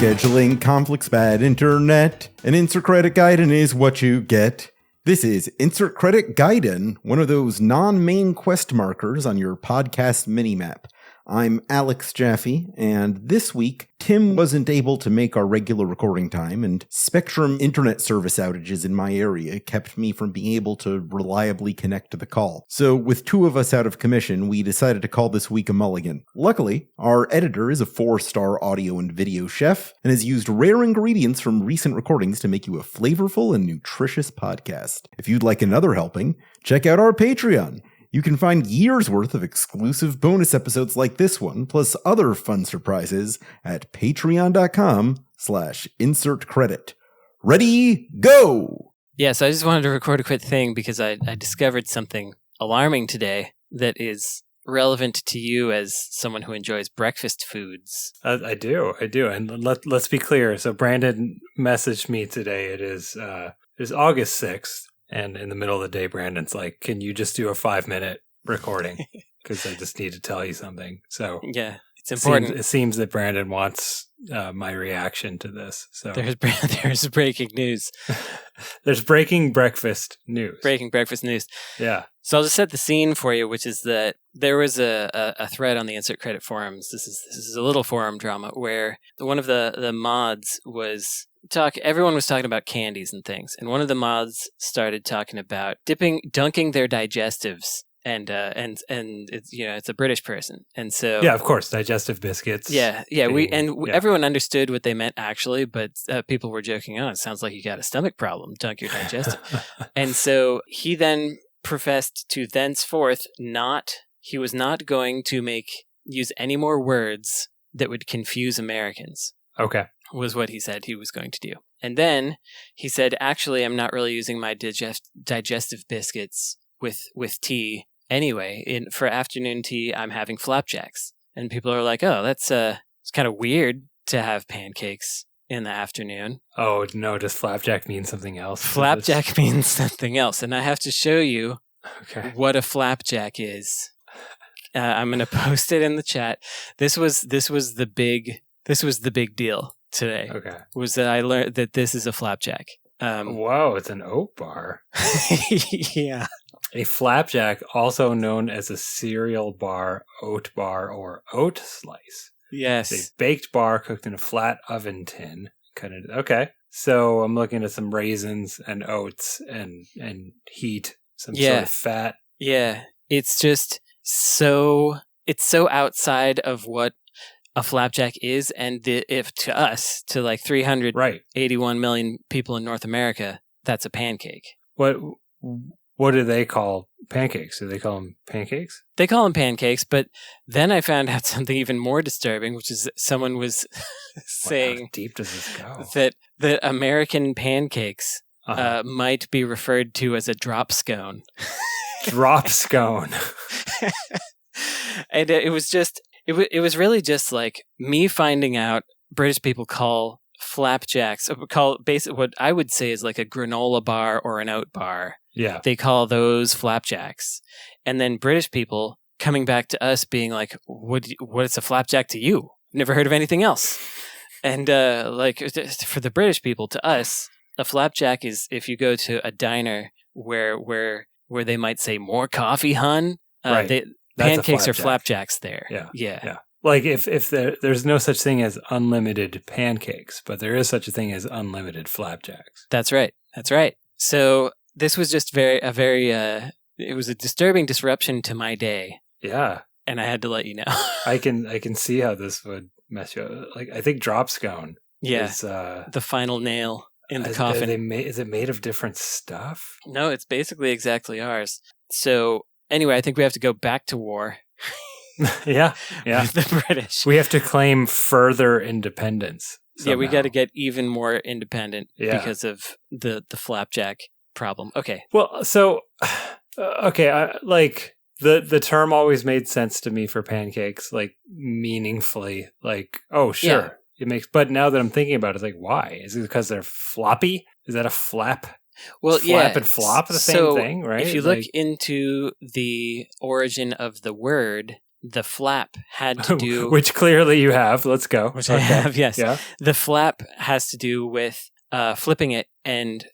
Scheduling conflicts, bad internet. An insert credit Gaiden is what you get. This is Insert Credit Gaiden, one of those non-main quest markers on your podcast minimap. I'm Alex Jaffe, and this week, Tim wasn't able to make our regular recording time, and Spectrum internet service outages in my area kept me from being able to reliably connect to the call. So with two of us out of commission, we decided to call this week a mulligan. Luckily, our editor is a 4-star audio and video chef, and has used rare ingredients from recent recordings to make you a flavorful and nutritious podcast. If you'd like another helping, check out our Patreon. You can find years worth of exclusive bonus episodes like this one, plus other fun surprises at patreon.com/insertcredit. Ready, go! Yes, I just wanted to record a quick thing because I discovered something alarming today that is relevant to you as someone who enjoys breakfast foods. I do. And let's be clear. So Brandon messaged me today. It is August 6th. And in the middle of the day, Brandon's like, can you just do a 5-minute recording? Because I just need to tell you something. So yeah, it's important. It seems that Brandon wants my reaction to this. So there's breaking news. There's breaking breakfast news. Breaking breakfast news. Yeah. So I'll just set the scene for you, which is that there was a thread on the Insert Credit forums. This is a little forum drama where one of the mods was... everyone was talking about candies and things, and one of the mods started talking about dunking their digestives, and it's it's a British person, and so yeah, of course, digestive biscuits. Yeah, everyone understood what they meant actually, but people were joking. Oh, it sounds like you got a stomach problem. Dunk your digestive, and so he then professed to thenceforth he was not going to use any more words that would confuse Americans. Okay. Was what he said he was going to do. And then he said, actually, I'm not really using my digestive biscuits with tea anyway. For afternoon tea, I'm having flapjacks. And people are like, oh, it's kind of weird to have pancakes in the afternoon. Oh, no, does flapjack mean something else? Flapjack means something else. And I have to show you what a flapjack is. I'm going to post it in the chat. This was the big deal today. Okay. Was that I learned that this is a flapjack. Whoa, it's an oat bar. Yeah. A flapjack, also known as a cereal bar, oat bar, or oat slice. Yes. It's a baked bar cooked in a flat oven tin. Okay. So I'm looking at some raisins and oats and heat, some sort of fat. Yeah. It's just so outside of what a flapjack is, and if to us, to like 381 million people in North America, that's a pancake. What do they call pancakes? Do they call them pancakes? They call them pancakes, but then I found out something even more disturbing, which is that someone was saying, how deep does this go? That American pancakes might be referred to as a drop scone. Drop scone. And it was just... It was really just like me finding out British people call flapjacks, what I would say is like a granola bar or an oat bar. Yeah. They call those flapjacks. And then British people coming back to us being like, what is a flapjack to you? Never heard of anything else. And for the British people, to us, a flapjack is if you go to a diner where they might say, more coffee, hun? Right. Pancakes are flapjacks there. Yeah. Like if there's no such thing as unlimited pancakes, but there is such a thing as unlimited flapjacks. That's right. So this was just it was a disturbing disruption to my day. Yeah. And I had to let you know. I can see how this would mess you up. Like, I think drop scone is the final nail in the coffin. Is it made of different stuff? No, it's basically exactly ours. So anyway, I think we have to go back to war. Yeah. With the British. We have to claim further independence. Somehow. Yeah, we got to get even more independent because of the flapjack problem. Okay. Well, so the term always made sense to me for pancakes, like meaningfully. Like, oh, sure. Yeah. It makes, but now that I'm thinking about it, it's like, why? Is it because they're floppy? Is that a flap? Well, flap and flop, the same thing, right? If you look into the origin of the word, the flap had to do... Which clearly you have. Let's go. Which I have, yes. Yeah. The flap has to do with flipping it and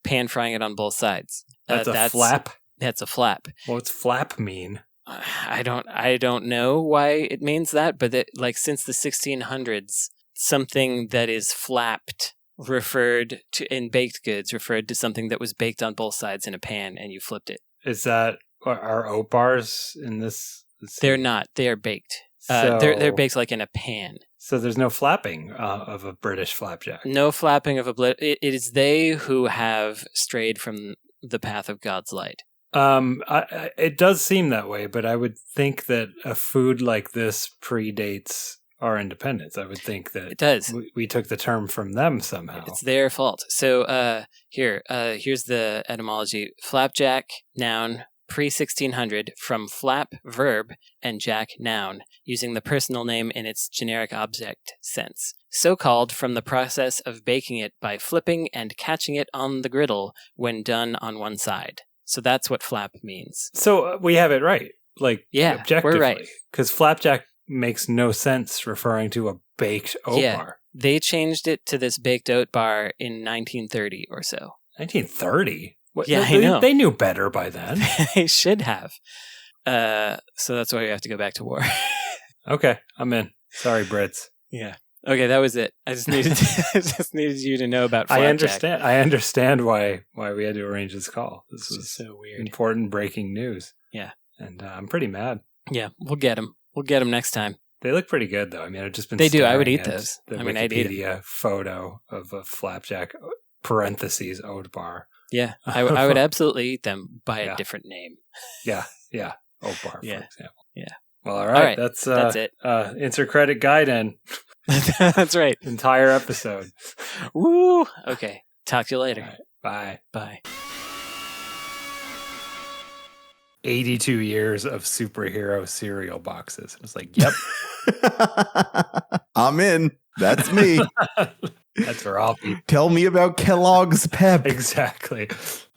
pan frying it on both sides. That's a flap? That's a flap. What's flap mean? I don't know why it means that, but since the 1600s, something that is flapped referred to in baked goods referred to something that was baked on both sides in a pan and you flipped it. Is that are oat bars in this? They're not. They are baked. So, they're baked like in a pan. So there's no flapping of a British flapjack. No flapping of it is they who have strayed from the path of God's light. It does seem that way, but I would think that a food like this predates our independence. I would think that it does. We took the term from them somehow. It's their fault. So here's the etymology. Flapjack, noun, pre-1600, from flap, verb, and jack, noun, using the personal name in its generic object sense. So called from the process of baking it by flipping and catching it on the griddle when done on one side. So that's what flap means. So we have it right. Objectively. We're right. Because flapjack makes no sense referring to a baked oat bar. They changed it to this baked oat bar in 1930 or so. 1930? I know. They knew better by then. They should have. So that's why we have to go back to war. Okay, I'm in. Sorry, Brits. Yeah. Okay, that was it. I just needed you to know about Flapjack. I understand why we had to arrange this call. This was so weird. Important breaking news. Yeah. And I'm pretty mad. Yeah, we'll get them. We'll get them next time. They look pretty good, though. I mean, I've just been. They do. I would eat those. I'd eat them. Photo of a flapjack (parentheses oat bar). Yeah, I would absolutely eat them by a different name. Yeah, oat bar, for example. Yeah. Well, all right. That's it. Insert credit Gaiden. That's right. Entire episode. Woo. Okay. Talk to you later. Right. Bye. Bye. 82 years of superhero cereal boxes. I was like, yep. I'm in. That's me. That's where I'll be. Tell me about Kellogg's Pep. Exactly.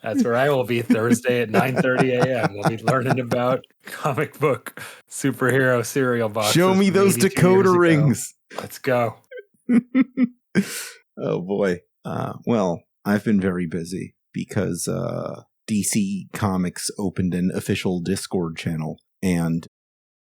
That's where I will be Thursday at 9:30 a.m. We'll be learning about comic book superhero cereal boxes. Show me those decoder rings. Let's go. Oh, boy. Well, I've been very busy because DC Comics opened an official Discord channel, and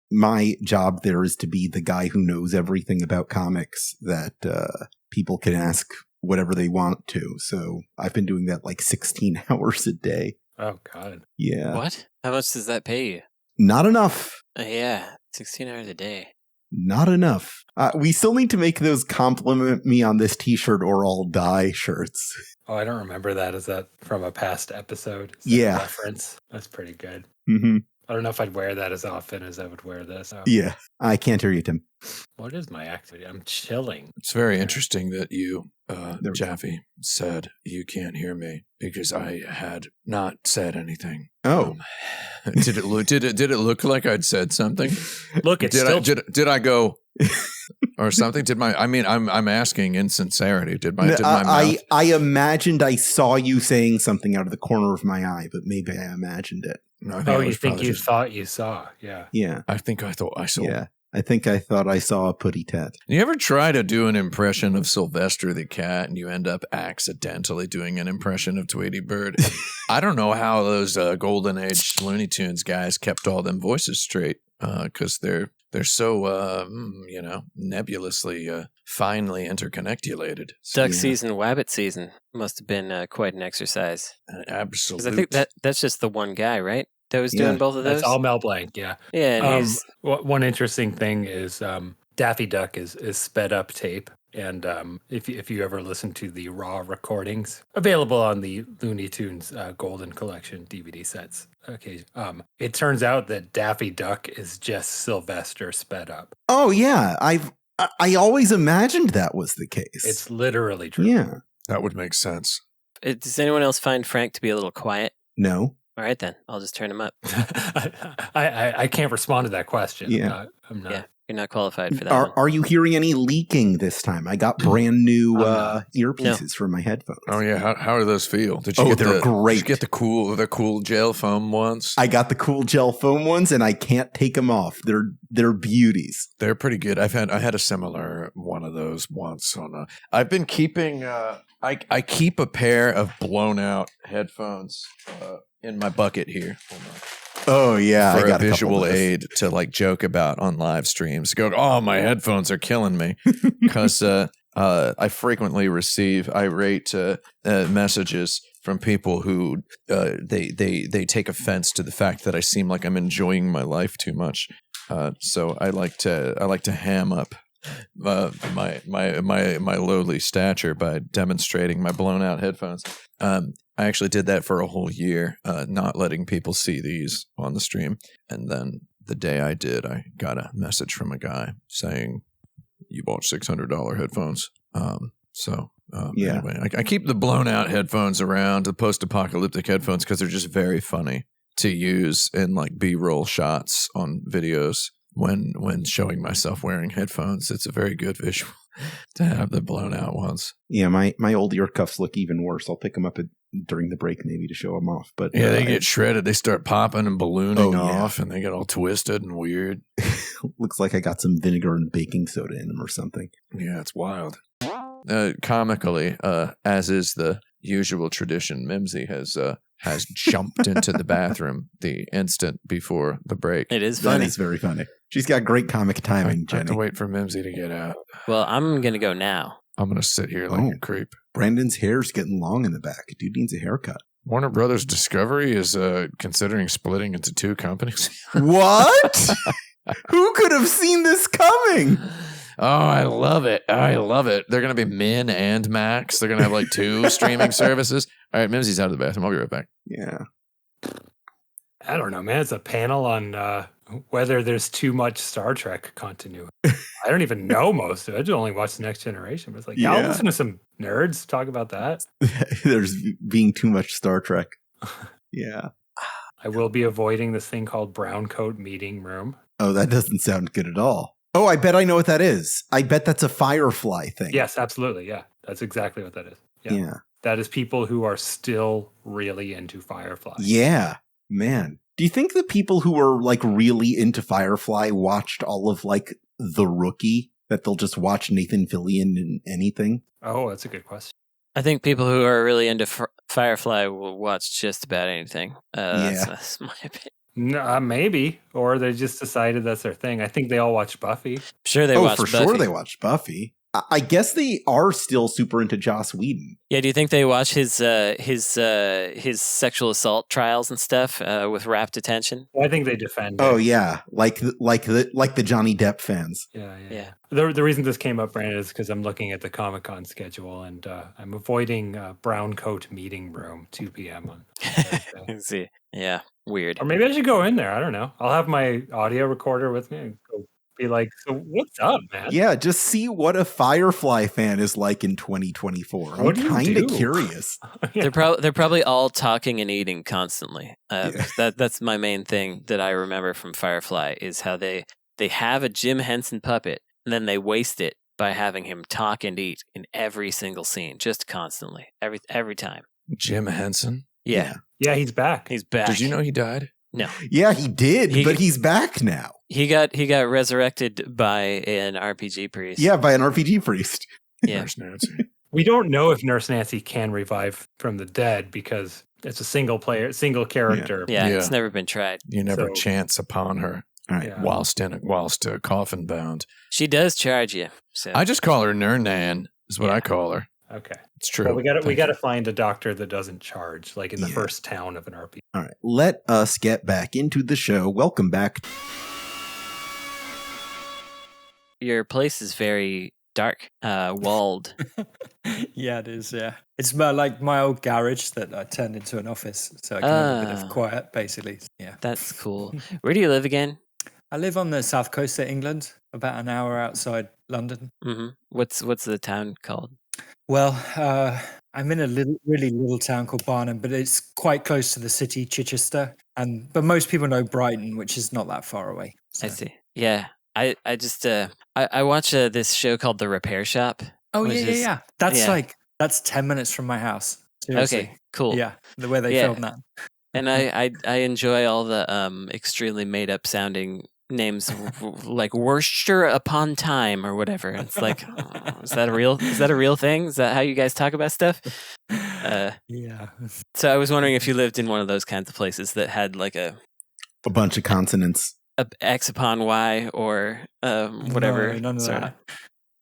my job there is to be the guy who knows everything about comics that people can ask whatever they want to. So I've been doing that like 16 hours a day. Oh, God. Yeah. What? How much does that pay you? Not enough. Yeah, 16 hours a day. Not enough. We still need to make those compliment me on this t-shirt or I'll die shirts. Oh, I don't remember that. Is that from a past episode? Yeah. Reference? That's pretty good. Mm-hmm. I don't know if I'd wear that as often as I would wear this. So. Yeah. I can't hear you, Tim. What is my activity? I'm chilling. It's very interesting that you, Jaffe, said you can't hear me because I had not said anything. Oh. Did it look like I'd said something? Look, it's did I go or something? I'm asking in sincerity. Did my mouth? I imagined I saw you saying something out of the corner of my eye, but maybe I imagined it. No, you think you thought you saw? Yeah. Yeah. I think I thought I saw. Yeah. I think I thought I saw a putty tat. You ever try to do an impression of Sylvester the cat and you end up accidentally doing an impression of Tweety Bird? I don't know how those Golden Age Looney Tunes guys kept all them voices straight because they're so nebulously finely interconneculated. Duck season, wabbit season must have been quite an exercise. Absolutely. I think that's just the one guy, right? That was doing both of those? That's all Mel Blanc, yeah. Yeah. One interesting thing is Daffy Duck is sped up tape. And if you ever listen to the raw recordings, available on the Looney Tunes Golden Collection DVD sets, it turns out that Daffy Duck is just Sylvester sped up. Oh, yeah. I always imagined that was the case. It's literally true. Yeah. That would make sense. Does anyone else find Frank to be a little quiet? No. All right, then. I'll just turn him up. I can't respond to that question. Yeah. I'm not. You're not qualified for that one. Are you hearing any leaking this time? I got brand new earpieces for my headphones. Oh yeah, how do those feel? Did you they're great. Did you get the cool gel foam ones? I got the cool gel foam ones, and I can't take them off. They're beauties. They're pretty good. I had a similar one of those once on. I've been keeping. I keep a pair of blown out headphones in my bucket here. Hold on. Oh yeah, for I got a visual aid to like joke about on live streams. Go, oh, my headphones are killing me because I frequently receive irate messages from people who they take offense to the fact that I seem like I'm enjoying my life too much. So I like to ham up my lowly stature by demonstrating my blown out headphones. I actually did that for a whole year, not letting people see these on the stream. And then the day I did, I got a message from a guy saying, "You bought $600 headphones." Anyway, I keep the blown out headphones around, the post-apocalyptic headphones, because they're just very funny to use in like B-roll shots on videos when showing myself wearing headphones. It's a very good visual to have the blown out ones. Yeah, my old ear cuffs look even worse. I'll pick them up during the break maybe to show them off. But yeah, they get shredded. They start popping and ballooning off, and they get all twisted and weird. Looks like I got some vinegar and baking soda in them or something. Yeah, it's wild. Comically, as is the usual tradition, Mimsy has jumped into the bathroom the instant before the break. It is funny. That is very funny. She's got great comic timing, I have to Jenny. wait for Mimsy to get out. Well, I'm going to go now. I'm going to sit here like a creep. Brandon's hair's getting long in the back. Dude needs a haircut. Warner Brothers Discovery is considering splitting into two companies. What? Who could have seen this coming? Oh, I love it. I love it. They're going to be Min and Max. They're going to have like two streaming services. All right, Mimsy's out of the bathroom. I'll be right back. Yeah. I don't know, man. It's a panel on whether there's too much Star Trek continuity. I don't even know most of it. I just only watch The Next Generation. But it's like, I'll listen to some nerds talk about that. There's being too much Star Trek. Yeah. I will be avoiding this thing called Browncoat Meeting Room. Oh, that doesn't sound good at all. Oh, I bet I know what that is. I bet that's a Firefly thing. Yes, absolutely. Yeah, that's exactly what that is. Yeah. That is people who are still really into Firefly. Yeah, man. Do you think the people who are like really into Firefly watched all of like The Rookie? That they'll just watch Nathan Fillion in anything? Oh, that's a good question. I think people who are really into Firefly will watch just about anything. That's my opinion. No, maybe, or they just decided that's their thing. I think they all watch Buffy. Sure, they watch for Buffy. sure they watch Buffy. I guess they are still super into Joss Whedon. Yeah, do you think they watch his sexual assault trials and stuff with rapt attention? Well, I think they defend. Oh yeah, like the Johnny Depp fans. Yeah. The reason this came up, Brandon, is because I'm looking at the Comic-Con schedule and I'm avoiding Browncoat Meeting Room 2 p.m. on Thursday. See, yeah, weird. Or maybe I should go in there. I don't know. I'll have my audio recorder with me and go be like, so what's up, man? Yeah, just see what a Firefly fan is like in 2024. I'm kind of curious. They're probably all talking and eating constantly. That's my main thing that I remember from Firefly is how they have a Jim Henson puppet and then they waste it by having him talk and eat in every single scene, just constantly, every time. Jim Henson? Yeah, he's back. He's back. Did you know he died? No. Yeah, he did, but he's back now. He got resurrected by an RPG priest. Yeah, by an RPG priest. Yeah. Nurse Nancy. We don't know if Nurse Nancy can revive from the dead because it's a single character. Yeah, it's never been tried. You never chance upon her. All right. Yeah. Whilst coffin bound. She does charge you. So. I just call her Nernan, is what I call her. Okay. It's true. Well, we got to find a doctor that doesn't charge, like in the first town of an RPG. All right, let us get back into the show. Welcome back. Your place is very dark, walled. Yeah, it is, yeah. It's like my old garage that I turned into an office, so I can have a bit of quiet, basically. Yeah. That's cool. Where do you live again? I live on the south coast of England, about an hour outside London. Mm-hmm. What's the town called? Well, I'm in a really little town called Barnum, but it's quite close to the city, Chichester. But most people know Brighton, which is not that far away. So. I see. Yeah. I just I watch this show called The Repair Shop. Oh which is- yeah. That's yeah. that's 10 minutes from my house. Seriously. Okay, cool. Yeah, the way they Yeah. filmed that. And I enjoy all the extremely made up sounding names like Worcester upon Time or whatever. It's like, is that a real thing? Is that how you guys talk about stuff? Yeah. So I was wondering if you lived in one of those kinds of places that had like a bunch of consonants. X upon Y or whatever. No, none of sort that.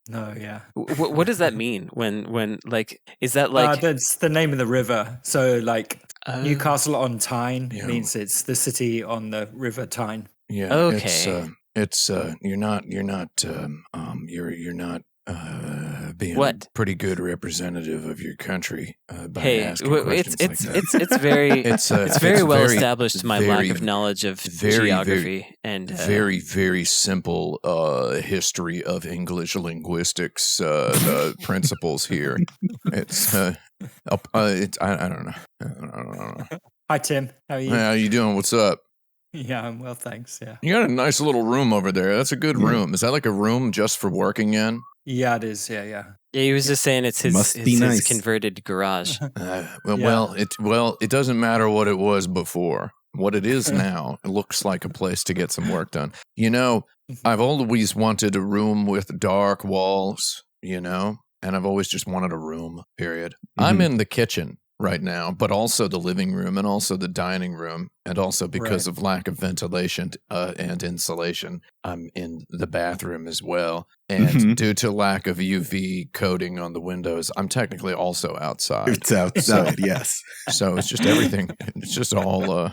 No, yeah. What does that mean when like is that like that's the name of the river. So like Newcastle on Tyne Yeah. means it's the city on the River Tyne. Yeah. Okay. It's you're not being What? a pretty good representative of your country by hey asking questions like that. it's very It's very well very- established my lack very- of knowledge of very, geography and very, very simple history of English linguistics principles here. It's I don't know. Hi Tim, how are you? How you doing? What's up? Yeah, I'm well, thanks. Yeah. You got a nice little room over there. That's a good room. Is that like a room just for working in? Yeah, it is. Yeah. yeah, he was just saying it's his Must be nice. his converted garage. It doesn't matter what it was before. What it is now, it looks like a place to get some work done. You know, I've always wanted a room with dark walls, you know, and I've always just wanted a room, period. I'm in the kitchen right now, but also the living room and also the dining room. And also because of lack of ventilation and insulation, I'm in the bathroom as well. And due to lack of UV coating on the windows, I'm technically also outside. It's outside, yes. So it's just everything. It's just all,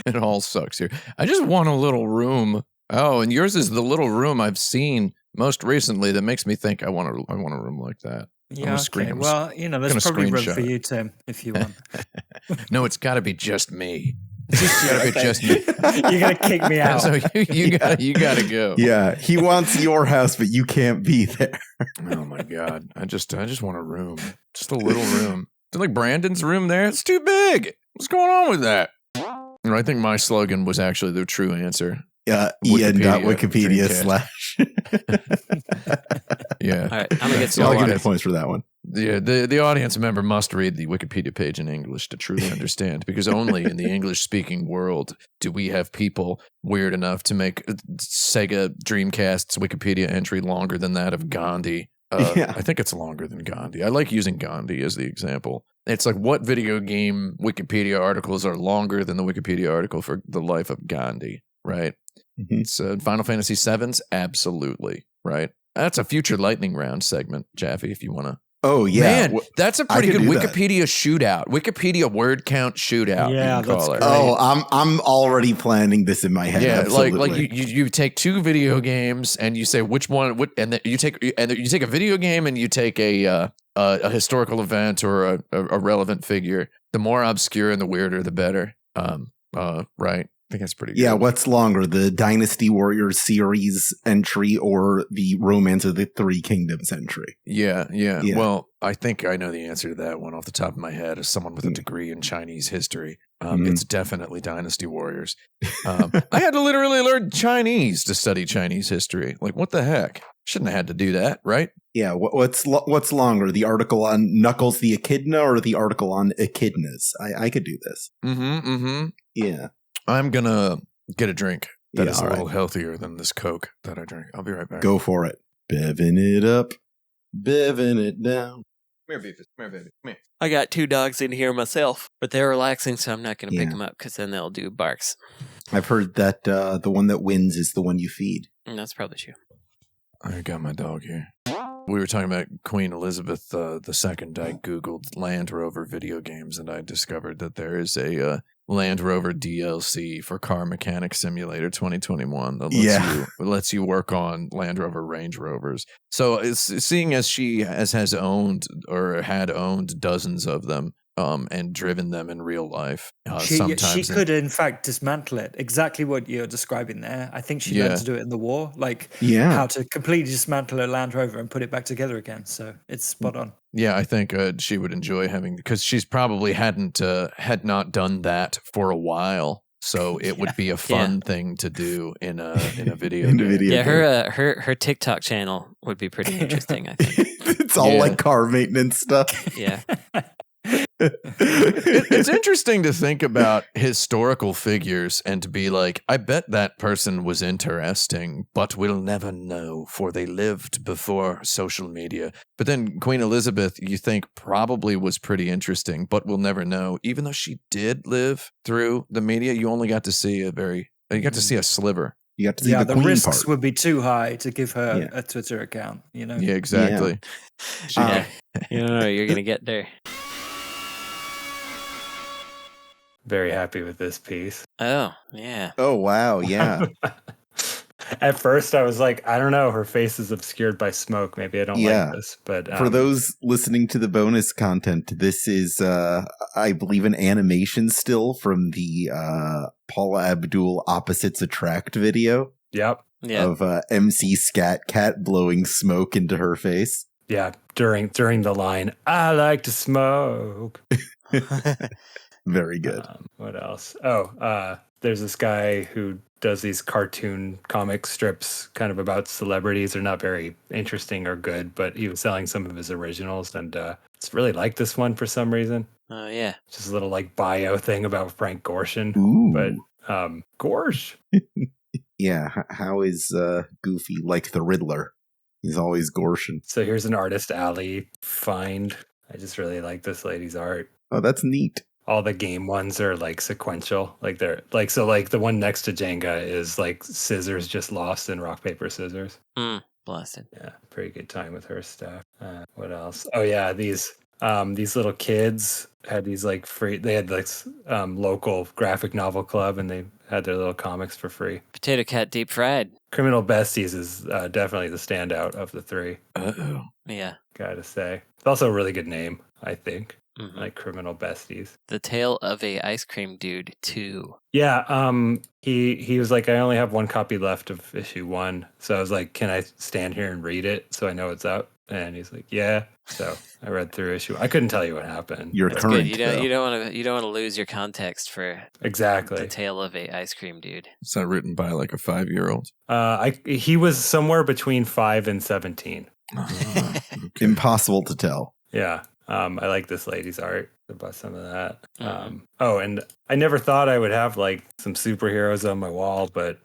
it all sucks here. I just want a little room. Oh, and yours is the little room I've seen most recently that makes me think I want a room like that. Yeah. Okay. Well, you know, there's probably room for you, Tim, if you want. No, it's got to be just me. It's got to be just me. You're gonna kick me out. So you got to go. Yeah, he wants your house, but you can't be there. Oh my god! I just want a room, just a little room. Is like Brandon's room there? It's too big. What's going on with that? And I think my slogan was actually the true answer. Wikipedia / Yeah. All right, I'm gonna get some I'll water. give you points for that one. The audience member must read the Wikipedia page in English to truly understand, because only in the English-speaking world do we have people weird enough to make Sega Dreamcast's Wikipedia entry longer than that of Gandhi. I think it's longer than Gandhi. I like using Gandhi as the example. It's like, what video game Wikipedia articles are longer than the Wikipedia article for the life of Gandhi, right? It's Final Fantasy VII's, absolutely, right? That's a future lightning round segment, Jaffe, if you want to. Oh, yeah. Man, that's a pretty good do Wikipedia shootout. Wikipedia word count shootout. Yeah, you can call that's it. great. Oh, I'm already planning this in my head. Yeah, absolutely. like you take two video games and you say which one, and then you take a video game and you take a historical event or a relevant figure. The more obscure and the weirder, the better. Right. I think that's pretty good. Yeah, what's longer, the Dynasty Warriors series entry or the Romance of the Three Kingdoms entry? Yeah. Well, I think I know the answer to that one off the top of my head as someone with a degree in Chinese history. It's definitely Dynasty Warriors. I had to literally learn Chinese to study Chinese history. Like, what the heck? Shouldn't have had to do that, right? Yeah, what's longer, the article on Knuckles the Echidna or the article on echidnas? I could do this. Yeah. I'm going to get a drink that is a all little right. healthier than this Coke that I drink. I'll be right back. Go for it. Bevin it up, bevin it down. Come here, Beefus. Come here, baby. Come here. I got 2 dogs in here myself, but they're relaxing, so I'm not going to pick Yeah. them up because then they'll do barks. I've heard that the one that wins is the one you feed. And that's probably true. I got my dog here. We were talking about Queen Elizabeth II. I Googled Land Rover video games, and I discovered that there is a Land Rover DLC for Car Mechanic Simulator 2021 that lets you work on Land Rover Range Rovers. So seeing as she has owned or had owned dozens of them, and driven them in real life. She could, in fact, dismantle it. Exactly what you're describing there. I think she learned to do it in the war, how to completely dismantle a Land Rover and put it back together again. So it's spot on. Yeah, I think she would enjoy having, because she's probably had not done that for a while. So it would be a fun thing to do in a video In a game. video Yeah, game. her TikTok channel would be pretty interesting, I think. It's all like car maintenance stuff. Yeah. It's interesting to think about historical figures and to be like, I bet that person was interesting, but we'll never know, for they lived before social media. But then Queen Elizabeth, you think probably was pretty interesting, but we'll never know. Even though she did live through the media, you only got to see you got to see a sliver. You got to see the queen risks part. would be too high to give her a Twitter account, you know? Yeah, exactly. Yeah. You don't know you're going to get there. Very happy with this piece. Oh, yeah. Oh, wow. Yeah. At first, I was like, I don't know. Her face is obscured by smoke. Maybe I don't like this. But For those listening to the bonus content, this is, I believe, an animation still from the Paula Abdul Opposites Attract video. Yep. Yeah. Of MC Scat Cat blowing smoke into her face. Yeah. During the line, I like to smoke. Very good. What else? There's this guy who does these cartoon comic strips kind of about celebrities. They're not very interesting or good, but he was selling some of his originals, and it's really like this one for some reason. Oh, yeah. Just a little like bio thing about Frank Gorshin. Ooh. But Gorsh. Yeah. How is Goofy like the Riddler? He's always Gorshin. So here's an Artist Alley find. I just really like this lady's art. Oh, that's neat. All the game ones are like sequential. Like they're like, so like the one next to Jenga is like scissors just lost in rock, paper, scissors. Blasted. Yeah. Pretty good time with her stuff. What else? Oh yeah. These little kids had these like free, they had this local graphic novel club and they had their little comics for free. Potato Cat Deep Fried. Criminal Besties is definitely the standout of the three. Uh-oh. Yeah. Gotta say. It's also a really good name, I think. Mm-hmm. Like Criminal Besties. The Tale of a Ice Cream Dude 2. Yeah, he was like, I only have one copy left of issue 1. So I was like, can I stand here and read it so I know it's out? And he's like, yeah. So I read through issue. I couldn't tell you what happened. You're That's current. good. You don't want to lose your context for Exactly. The Tale of a Ice Cream Dude. It's not written by like a 5-year-old. He was somewhere between 5 and 17. Okay. Impossible to tell. Yeah. I like this lady's art. About some of that. And I never thought I would have like some superheroes on my wall, but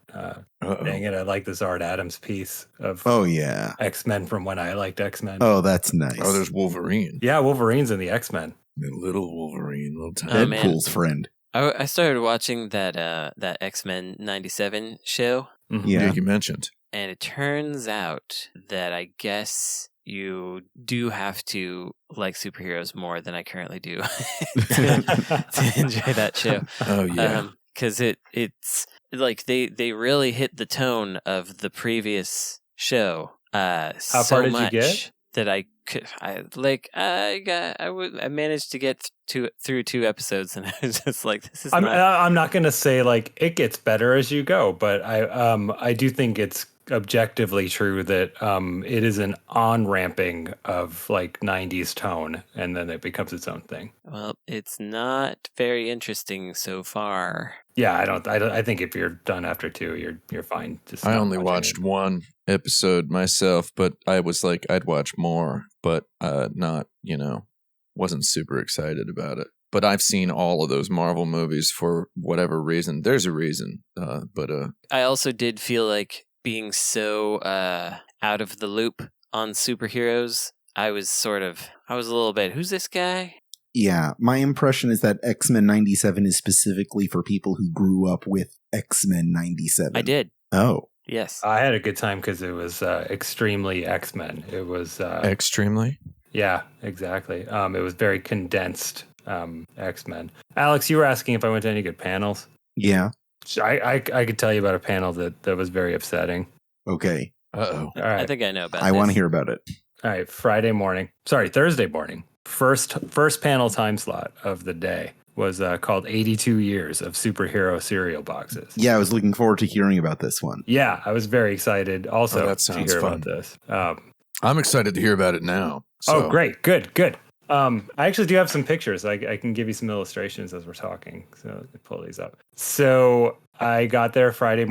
dang it, I like this Art Adams piece of X-Men from when I liked X-Men. Oh, that's nice. Oh, there's Wolverine. Yeah, Wolverine's in the X-Men. The little Wolverine, little tiny. Deadpool's friend. I started watching that X-Men 97 show. Mm-hmm. Yeah. You mentioned. And it turns out that I guess you do have to like superheroes more than I currently do to enjoy that show. Oh yeah, because it's like they really hit the tone of the previous show. How far did you get? That I managed to get through 2 episodes, and I was just like, this is. I'm not gonna say like it gets better as you go, but I do think it's objectively true that it is an on-ramping of like 90s tone, and then it becomes its own thing. Well, it's not very interesting so far. Yeah, I think if you're done after 2, you're fine. Just I only watched 1 episode myself, but I was like, I'd watch more, but not, wasn't super excited about it. But I've seen all of those Marvel movies for whatever reason. There's a reason, but I also did feel like being so out of the loop on superheroes. I was a little bit, who's this guy? Yeah, my impression is that X-Men 97 is specifically for people who grew up with X-Men 97. I did. Oh. Yes. I had a good time because it was extremely X-Men. It was... extremely? Yeah, exactly. It was very condensed X-Men. Alex, you were asking if I went to any good panels. Yeah. I could tell you about a panel that was very upsetting. Okay. Uh-oh. All right. I think I know about I want to hear about it. All right, Thursday morning. First panel time slot of the day was called 82 Years of Superhero Cereal Boxes. Yeah, I was looking forward to hearing about this one. Yeah, I was very excited also that to sounds hear fun. about this. I'm excited to hear about it now. So. Oh, great. Good. I actually do have some pictures. I can give you some illustrations as we're talking. So let me pull these up. So I got there Thursday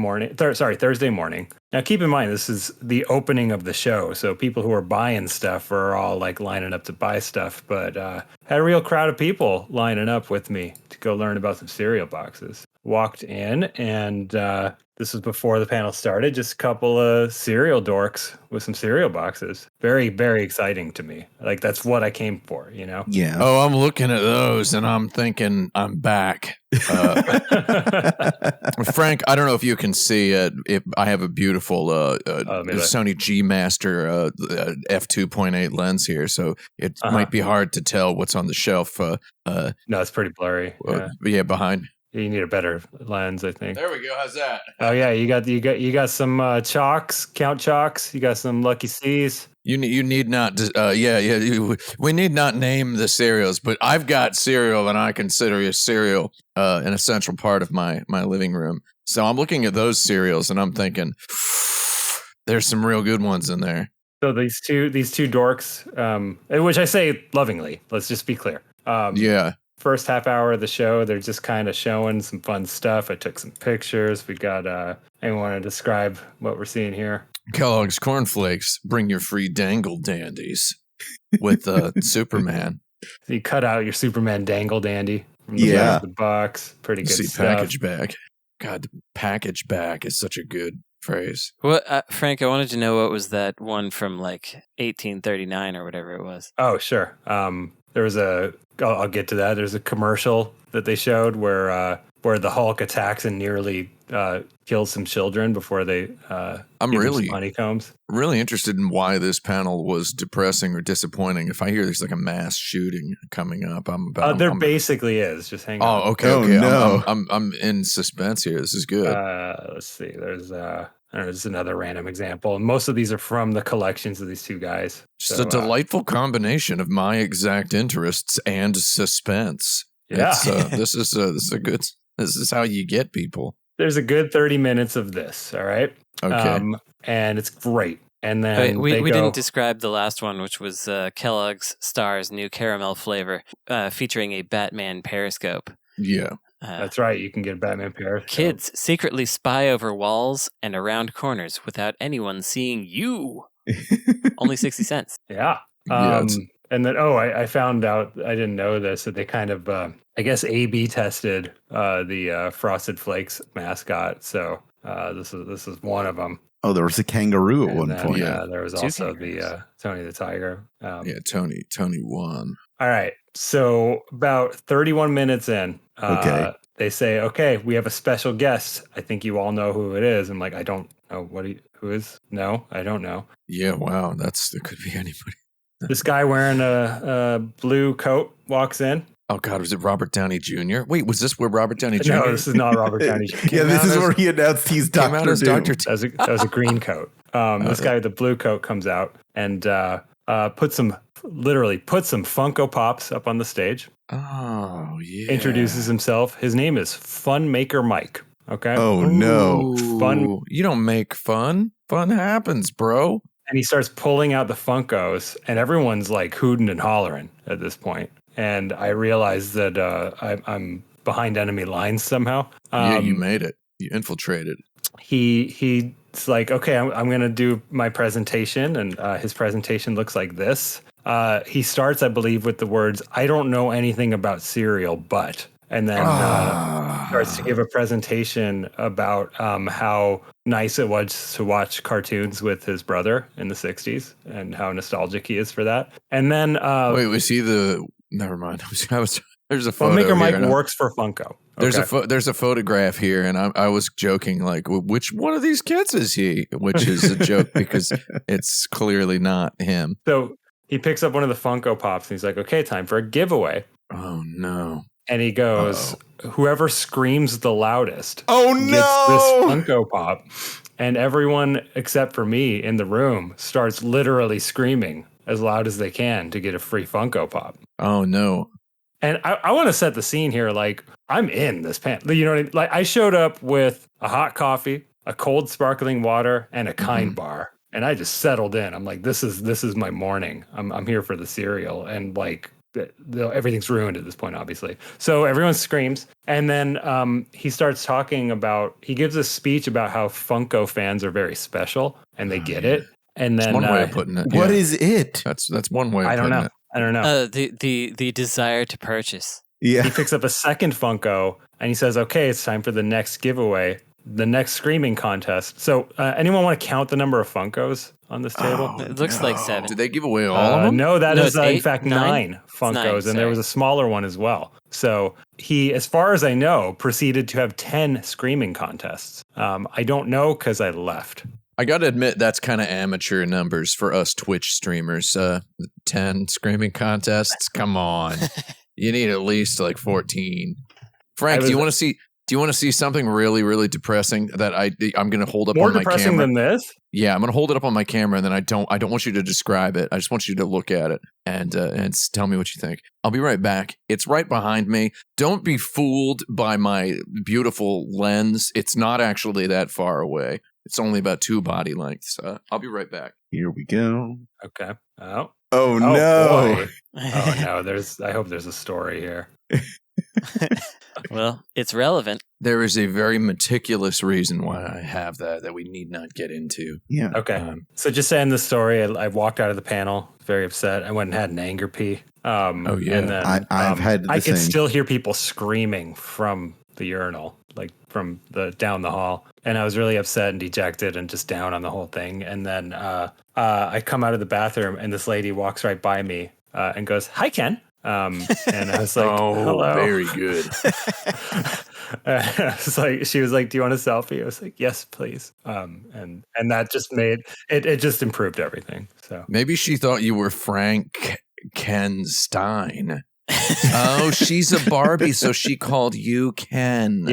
morning. Now keep in mind, this is the opening of the show. So people who are buying stuff are all like lining up to buy stuff. But had a real crowd of people lining up with me to go learn about some cereal boxes. Walked in and this was before the panel started. Just a couple of cereal dorks with some cereal boxes. Very, very exciting to me. Like that's what I came for, you know? Yeah. Oh, I'm looking at those and I'm thinking I'm back. Frank, I don't know if you can see it. I have a beautiful Sony G Master f2.8 lens here, so it might be hard to tell what's on the shelf. No, it's pretty blurry. Yeah, behind. You need a better lens, I think. There we go. How's that? Oh yeah, you got some chalks, Count chalks. You got some Lucky C's. You need not. We need not name the cereals, but I've got cereal, and I consider a cereal an essential part of my living room. So I'm looking at those cereals, and I'm thinking, there's some real good ones in there. So these two dorks, which I say lovingly. Let's just be clear. Yeah. First half hour of the show, they're just kind of showing some fun stuff. I took some pictures. We got anyone want to describe what we're seeing here? Kellogg's Cornflakes, bring your free dangle dandies with Superman. So you cut out your Superman dangle dandy from the box. Pretty good stuff. Package back. God, package back is such a good phrase. Well, Frank, I wanted to know what was that one from like 1839 or whatever it was. Oh, sure. There was I'll get to that. There's a commercial that they showed where the Hulk attacks and nearly kills some children before they I'm really honeycombs. Really interested in why this panel was depressing or disappointing. If I hear there's like a mass shooting coming up, basically is. Just hang on. Oh, okay. Oh, okay. no. I'm in suspense here. This is good. Let's see. There's another random example. Most of these are from the collections of these two guys. Just a delightful combination of my exact interests and suspense. Yeah. This is good. This is how you get people. There's a good 30 minutes of this. All right. Okay. And it's great. And then we didn't describe the last one, which was Kellogg's Star's new caramel flavor, featuring a Batman periscope. Yeah. That's right. You can get a Batman periscope. Kids secretly spy over walls and around corners without anyone seeing you. Only 60 cents. Yeah. And then, I found out, I didn't know this, that they kind of, I guess, A/B tested the Frosted Flakes mascot. So this is one of them. Oh, there was a kangaroo at one point. Yeah, there was also the Tony the Tiger. Tony won. All right. So about 31 minutes in, they say, okay, we have a special guest. I think you all know who it is. I'm like, I don't know. Who is? No, I don't know. Yeah, wow. There could be anybody. This guy wearing a blue coat walks in. Oh, God, was it Robert Downey Jr.? Wait, was this where Robert Downey Jr.? No, this is not Robert Downey Jr. Yeah, this is where he announced he's Dr. Doom. That was a green coat. This guy with the blue coat comes out and puts some Funko Pops up on the stage. Oh, yeah. Introduces himself. His name is Fun Maker Mike. Okay. Oh, no. Fun. You don't make fun. Fun happens, bro. And he starts pulling out the Funkos, and everyone's like hooting and hollering at this point. And I realized that I'm behind enemy lines somehow. Yeah, you made it. You infiltrated. He's like, okay, I'm going to do my presentation, and his presentation looks like this. He starts, I believe, with the words, "I don't know anything about cereal, but," and then starts to give a presentation about how nice it was to watch cartoons with his brother in the 60s and how nostalgic he is for that. And then... Wait, was he the... Never mind. There's a photo. Maker Mike works for Funko. Okay. There's a photograph here, and I was joking, like, which one of these kids is he? Which is a joke because it's clearly not him. So he picks up one of the Funko Pops, and he's like, okay, time for a giveaway. Oh, no. And he goes, whoever screams the loudest gets this Funko Pop. And everyone except for me in the room starts literally screaming as loud as they can to get a free Funko Pop. Oh, no. And I want to set the scene here. Like, I'm in this panel. You know what I mean? Like, I showed up with a hot coffee, a cold sparkling water, and a Kind bar. And I just settled in. I'm like, this is my morning. I'm here for the cereal. And like, everything's ruined at this point, obviously. So everyone screams. And then he starts talking about, he gives a speech about how Funko fans are very special and they get it. And then that's one way of putting it. What is it? That's one way of I don't putting know. it. I don't know. The desire to purchase. Yeah. He picks up a second Funko and he says, okay, it's time for the next giveaway, the next screaming contest. So anyone want to count the number of Funkos on this table? It looks like 7. Did they give away all of them? No, that is it's 8, in fact 9 Funkos, 9, and there was a smaller one as well. So he, as far as I know, proceeded to have 10 screaming contests. I don't know because I left. I got to admit, that's kind of amateur numbers for us Twitch streamers. 10 screaming contests? Come on. You need at least like 14. Frank, do you want to see something really, really depressing that I'm going to hold up on my camera? More depressing than this? Yeah, I'm going to hold it up on my camera, and then I don't want you to describe it. I just want you to look at it and tell me what you think. I'll be right back. It's right behind me. Don't be fooled by my beautiful lens. It's not actually that far away. It's only about 2 body lengths. I'll be right back. Here we go. Okay. Oh no. Boy. Oh no, I hope there's a story here. Well, it's relevant. There is a very meticulous reason why I have that we need not get into. Yeah. Okay. So just to end the story, I walked out of the panel very upset. I went and had an anger pee. Oh yeah. And then I've had the I could same. still hear people screaming from the urinal, like from down the hall. And I was really upset and dejected and just down on the whole thing. And then I come out of the bathroom and this lady walks right by me and goes, "Hi, Ken." And I was like, "Hello." Very good. She was like, "Do you want a selfie?" I was like, "Yes, please." And that just made it just improved everything. So maybe she thought you were Frank Ken Stein. Oh, she's a Barbie, so she called you Ken.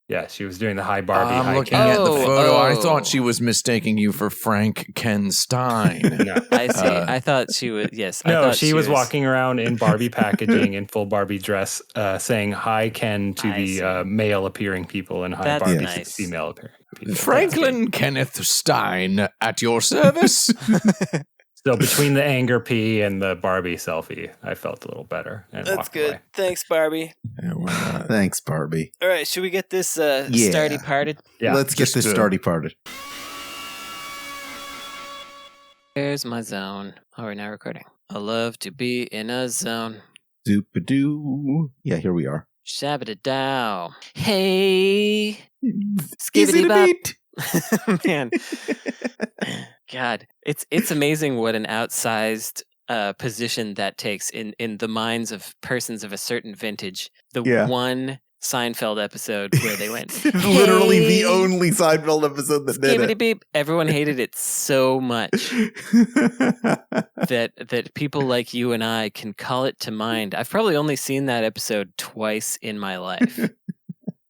Yeah, she was doing the hi Barbie. I'm looking at the photo. I thought she was mistaking you for Frank Ken Stein. No. I see. I thought she was. Yes. I No, thought she was walking around in Barbie packaging in full Barbie dress, saying hi Ken to the male appearing people and hi That's Barbie to the nice. female appearing people. Franklin Kenneth Stein at your service. So between the anger pee and the Barbie selfie, I felt a little better and That's walked good. away. Thanks, Barbie. Thanks, Barbie. All right, should we get this Yeah. starty parted? Yeah, Let's get this starty parted. Here's my zone. Oh, we're now recording. I love to be in a zone. Doop-a-doo. Yeah, here we are. Shabba-da-dow. Hey. Easy to Skibbity-bop. beat. Man. God, it's amazing what an outsized position that takes in the minds of persons of a certain vintage. The one Seinfeld episode where they went, literally "Hey, the only Seinfeld episode that did skibbity it. beep." Everyone hated it so much that people like you and I can call it to mind. I've probably only seen that episode twice in my life,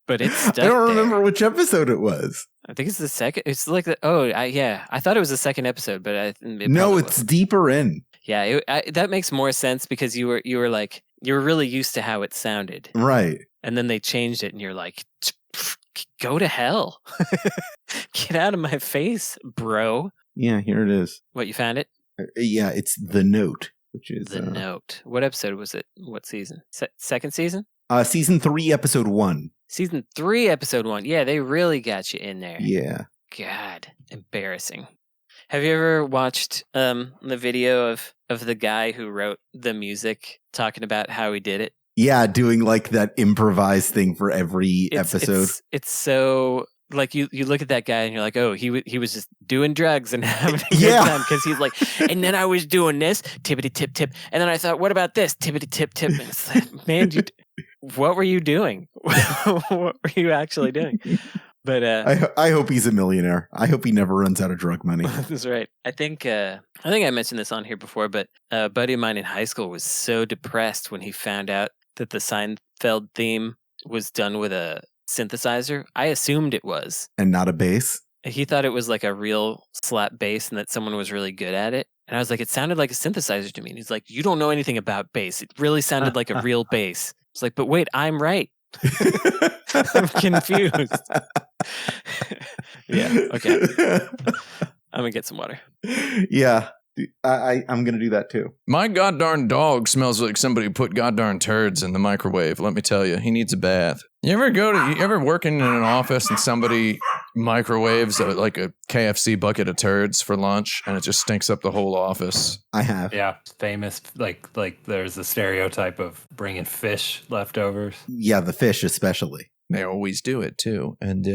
but it's stuck I don't there. remember which episode it was. I think it's the second. It's like the I thought it was the second episode, but it No, probably it's wasn't. deeper in. Yeah. That makes more sense because you were like you were really used to how it sounded, Right. and then they changed it, and you're like, go to hell, get out of my face, bro. Yeah, here it is. What, you found it? Yeah, it's The Note, which is The Note. What episode was it? What season? Second season? Season 3, episode 1. Season 3, episode 1. Yeah, they really got you in there. Yeah. God, embarrassing. Have you ever watched the video of the guy who wrote the music talking about how he did it? Yeah, doing like that improvised thing for every episode. It's so like you look at that guy and you're like, oh, he was just doing drugs and having a good Yeah. time because he's like, and then I was doing this tippity tip tip, and then I thought, what about this tippity tip tip? And it's like, man, what were you doing? What were you actually doing? But I hope he's a millionaire. I hope he never runs out of drug money. that's right. I think I mentioned this on here before, but a buddy of mine in high school was so depressed when he found out that the Seinfeld theme was done with a synthesizer. I assumed it was. And not a bass. He thought it was like a real slap bass and that someone was really good at it. And I was like, it sounded like a synthesizer to me. And he's like, you don't know anything about bass. It really sounded like a real bass. It's like, but wait, I'm right. I'm confused. Yeah, okay. I'm going to get some water. Yeah. I'm going to do that too. My goddarn dog smells like somebody put goddarn turds in the microwave. Let me tell you, he needs a bath. You ever working in an office and somebody microwaves like a KFC bucket of turds for lunch and it just stinks up the whole office? I have. Yeah, famous. Like there's a stereotype of bringing fish leftovers. Yeah, the fish especially. They always do it too, and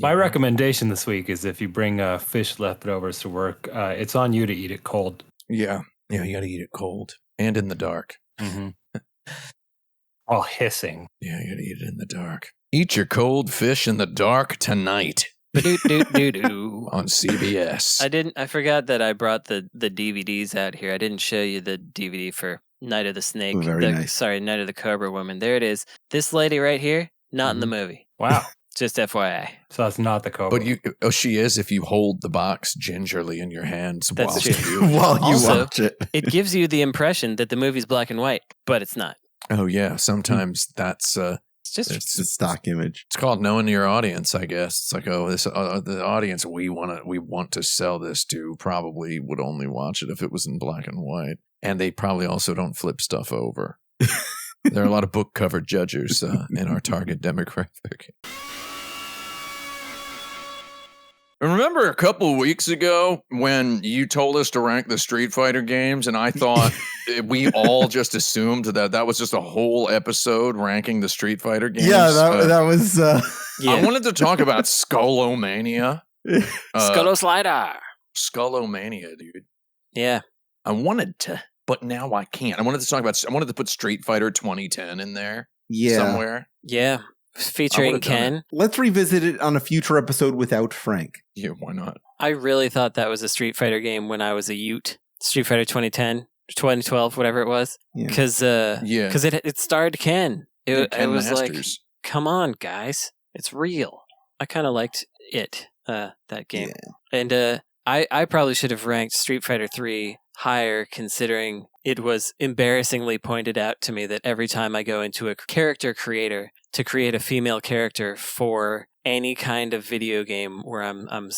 My recommendation this week is if you bring fish leftovers to work, it's on you to eat it cold. Yeah, you got to eat it cold and in the dark. Mm-hmm. All hissing. Yeah, you got to eat it in the dark. Eat your cold fish in the dark tonight. On CBS. I forgot that I brought the DVDs out here. I didn't show you the DVD for Night of the Snake. Nice. Sorry, Night of the Cobra Woman. There it is. This lady right here, not in the movie. Wow. Just FYI. So that's not the Cobra. But she is if you hold the box gingerly in your hands That's true. While you Also, watch it. It gives you the impression that the movie's black and white, but it's not. Oh yeah, sometimes that's It's a stock image. It's called knowing your audience, I guess. It's like, this the audience we want to sell this to probably would only watch it if it was in black and white, and they probably also don't flip stuff over. There are a lot of book cover judges in our target demographic. Remember a couple of weeks ago when you told us to rank the Street Fighter games, and I thought we all just assumed that was just a whole episode ranking the Street Fighter games? Yeah, that was... Yeah. I wanted to talk about Skullomania. Skulloslider. Skullomania, dude. Yeah. I wanted to, but now I can't. I wanted to put Street Fighter 2010 in there somewhere. Yeah. Featuring Ken. Let's revisit it on a future episode without Frank. Yeah, why not? I really thought that was a Street Fighter game when I was a Ute. Street Fighter 2010, 2012, whatever it was. Because it starred Ken. It was Masters. Like, come on, guys. It's real. I kind of liked it, that game. Yeah. And I probably should have ranked Street Fighter 3 higher, considering it was embarrassingly pointed out to me that every time I go into a character creator to create a female character for any kind of video game where I'm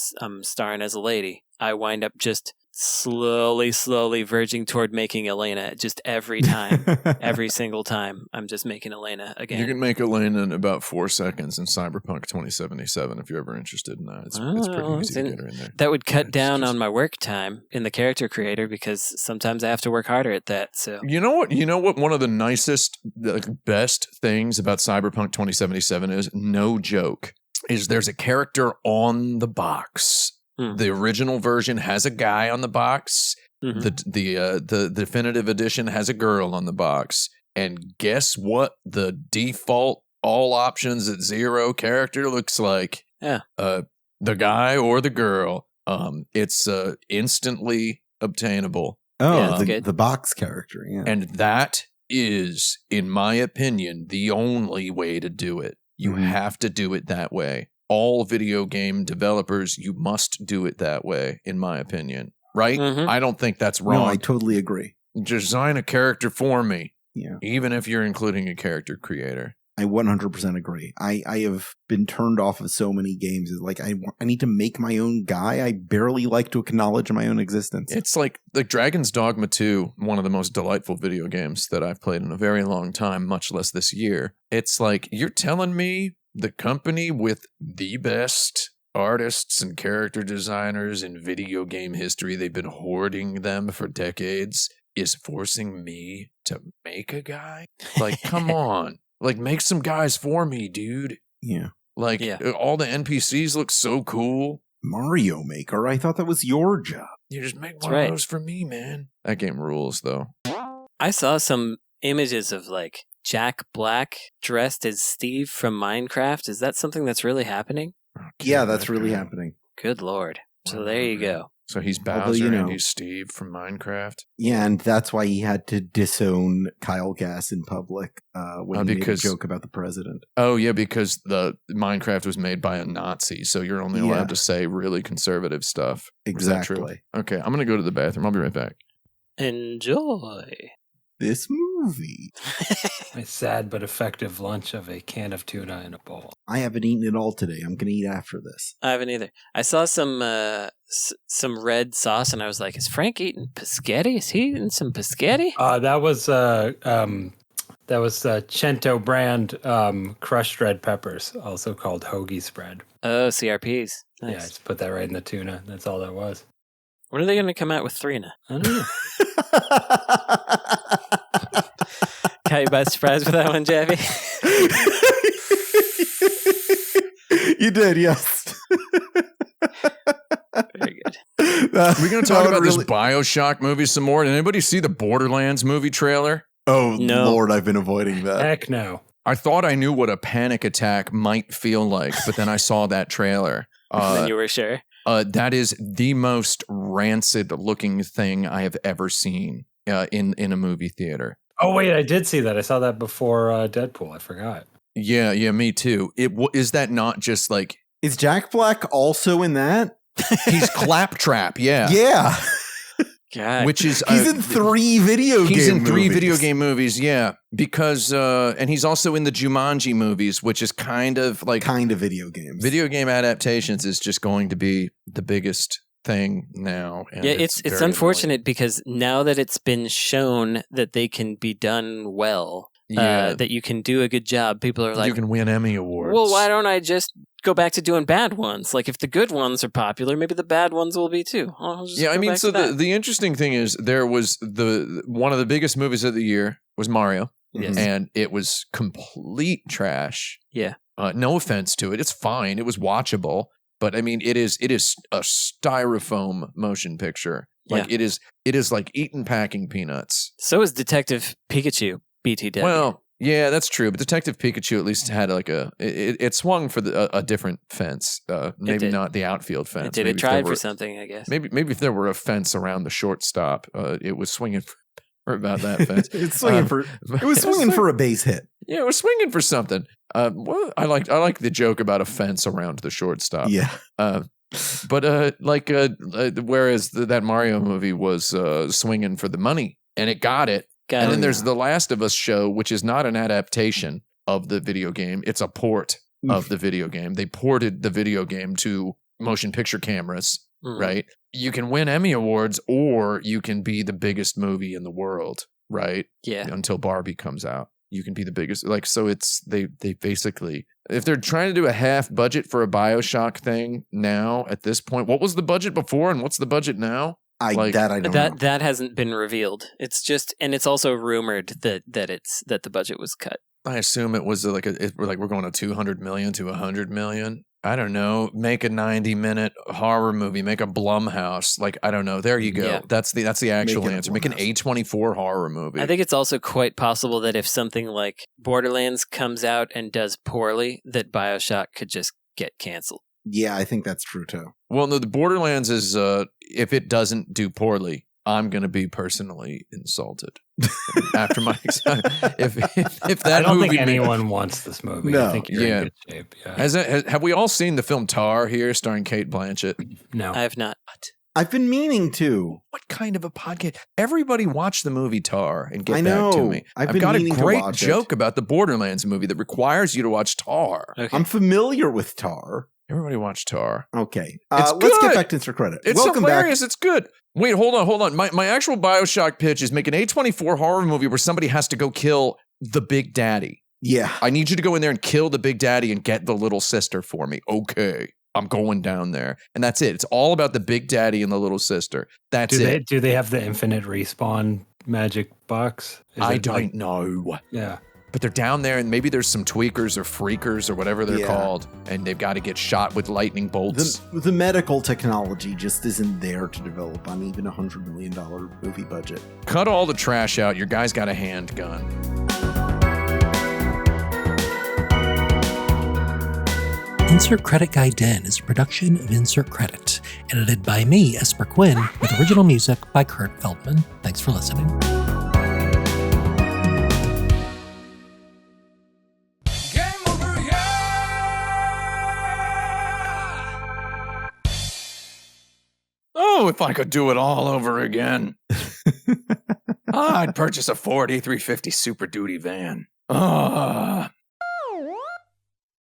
starring as a lady, I wind up just slowly verging toward making Elena just every time. Every single time I'm just making Elena again. You can make Elena in about 4 seconds in Cyberpunk 2077 if you're ever interested in that. It's pretty easy to get her in there. That would cut down on my work time in the character creator because sometimes I have to work harder at that. So you know what one of the nicest, best things about Cyberpunk 2077 is, no joke, is there's a character on the box. The original version has a guy on the box. Mm-hmm. The definitive edition has a girl on the box. And guess what? The default all options at 0 character looks like. Yeah. The guy or the girl. It's instantly obtainable. Oh, the box character. Yeah. And that is, in my opinion, the only way to do it. You have to do it that way. All video game developers, you must do it that way, in my opinion. Right? Mm-hmm. I don't think that's wrong. No, I totally agree. Design a character for me. Yeah. Even if you're including a character creator. I 100% agree. I have been turned off of so many games. It's like, I need to make my own guy. I barely like to acknowledge my own existence. It's like Dragon's Dogma 2, one of the most delightful video games that I've played in a very long time, much less this year. It's like, you're telling me the company with the best artists and character designers in video game history, they've been hoarding them for decades, is forcing me to make a guy? Like, come on. Like, make some guys for me, dude. Yeah. Like, all the NPCs look so cool. Mario Maker, I thought that was your job. You just make one of those for me, man. That game rules, though. I saw some images of, like, Jack Black dressed as Steve from Minecraft. Is that something that's really happening? Okay, yeah, that's really happening. Good Lord. So there you go. So he's Bowser and he's Steve from Minecraft? Yeah, and that's why he had to disown Kyle Gass in public when he made a joke about the president. Oh, yeah, because the Minecraft was made by a Nazi, so you're only allowed to say really conservative stuff. Exactly. Okay, I'm going to go to the bathroom. I'll be right back. Enjoy. This movie. movie. A sad but effective lunch of a can of tuna in a bowl. I haven't eaten it all today. I'm going to eat after this. I haven't either. I saw some red sauce, and I was like, "Is Frank eating pescetti? Is he eating some pescetti?" That was Cento brand crushed red peppers, also called hoagie spread. Oh, CRPs. Nice. Yeah, I just put that right in the tuna. That's all that was. When are they going to come out with Threena? I don't know. Caught you by surprise with that one, Jaffe? You did, yes. Very good. We're going to talk about this BioShock movie some more. Did anybody see the Borderlands movie trailer? Oh, no. Lord, I've been avoiding that. Heck no. I thought I knew what a panic attack might feel like, but then I saw that trailer. Then you were sure? That is the most rancid looking thing I have ever seen in a movie theater. Oh, wait, I did see that. I saw that before Deadpool. I forgot. Yeah, me too. Is that not just like... Is Jack Black also in that? He's Claptrap, yeah. Yeah. God. Which is... He's in 3 video games. He's in 3 video game movies, yeah. Because... and he's also in the Jumanji movies, which is kind of like... Kind of video games. Video game adaptations is just going to be the biggest thing now. And yeah, it's unfortunate because now that it's been shown that they can be done well, that you can do a good job, people are like... You can win Emmy Awards. Well, why don't I just go back to doing bad ones? Like, if the good ones are popular, maybe the bad ones will be too. So the interesting thing is there was one of the biggest movies of the year was Mario. Yes. And it was complete trash. Yeah. No offense to it. It's fine. It was watchable. But I mean, it is a styrofoam motion picture. Like it is like eating packing peanuts. So is Detective Pikachu, BTW. Well, yeah, that's true. But Detective Pikachu at least had like it swung for a different fence. Maybe not the outfield fence. It did. It tried for something, I guess. Maybe if there were a fence around the shortstop, it was swinging for about that fence. It was swinging for a base hit. Yeah, it was swinging for something. Well, I like the joke about a fence around the shortstop. Yeah. Whereas that Mario movie was swinging for the money, and it got it. And then there's The Last of Us show, which is not an adaptation of the video game. It's a port of the video game. They ported the video game to motion picture cameras, right? You can win Emmy Awards or you can be the biggest movie in the world, right? Yeah. Until Barbie comes out. You can be the biggest. Like, so it's, they basically, if they're trying to do a half budget for a BioShock thing now at this point, what was the budget before and what's the budget now? I don't know. That hasn't been revealed. It's just, and it's also rumored that the budget was cut. I assume it was like we're going to 200 million to 100 million. I don't know. Make a 90-minute horror movie. Make a Blumhouse. Like, I don't know. There you go. Yeah. That's the actual answer. Make an A24 horror movie. I think it's also quite possible that if something like Borderlands comes out and does poorly, that BioShock could just get canceled. Yeah, I think that's true too. Well, no, the Borderlands is if it doesn't do poorly, I'm going to be personally insulted. After my if that I don't movie think anyone wants this movie. No. I think you're in good shape. Yeah. Have we all seen the film Tar here, starring Cate Blanchett? No, I have not. I've been meaning to. What kind of a podcast? Everybody watch the movie Tar and get I know. back to me. I've got a meaning to great watch joke about the Borderlands movie that requires you to watch Tar. Okay. I'm familiar with Tar. Everybody watch Tar. Okay. It's let's get good. back to Insert Credit. It's Welcome hilarious. back. It's good. Wait, hold on. My actual BioShock pitch is make an A24 horror movie where somebody has to go kill the Big Daddy. Yeah. I need you to go in there and kill the Big Daddy and get the little sister for me. Okay. I'm going down there. And that's it. It's all about the Big Daddy and the little sister. That's it. Do they have the infinite respawn magic box? I don't know. Yeah. But they're down there and maybe there's some tweakers or freakers or whatever they're called. And they've got to get shot with lightning bolts. The medical technology just isn't there to develop on even $100 million movie budget. Cut all the trash out. Your guy's got a handgun. Insert Credit Gaiden is a production of Insert Credit, edited by me, Esper Quinn, with original music by Kurt Feldman. Thanks for listening. Oh, if I could do it all over again. I'd purchase a Ford E350 Super Duty van.